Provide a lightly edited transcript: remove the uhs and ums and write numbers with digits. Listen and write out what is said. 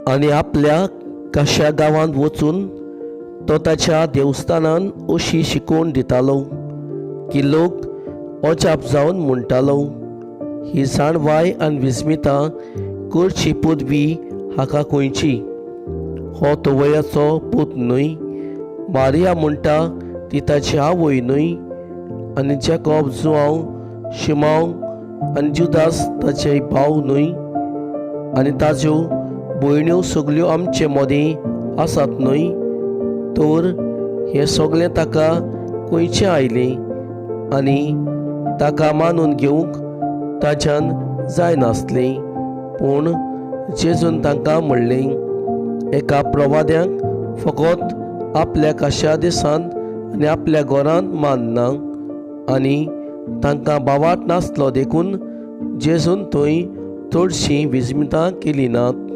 आनी आपल्या काश्या गांवांत वचून तो ताच्या देवस्थानान अशी शिकवण दितालो की लोक अजाप जावन म्हणटालो, ही जाणवाय आनी विस्मितां करची पदवी हाका खंयची? हो तवयाचो पूत न्हय? मारिया म्हणटा ती ताची आवय न्हय? आनी जॅकॉब, जुआंव, शिमांव आनी जुदास ताचे भाव न्हय? आनी ताज्यो भयण्यो सगल्यो आमचे मदीं आसात न्हय? तर हें सगळें ताका खंयचें आयलें आनी ताका मानून घेवंक ताच्यान जायनासलें. पूण जेजून तांकां म्हणलें, एका प्रवाद्यांक फकत आपल्या काश्या देसांत आनी आपल्या घरांत मान ना. आनी तांकां बावाट नासलो देखून जेजून थंय चडशीं विस्मितां केलीं नात.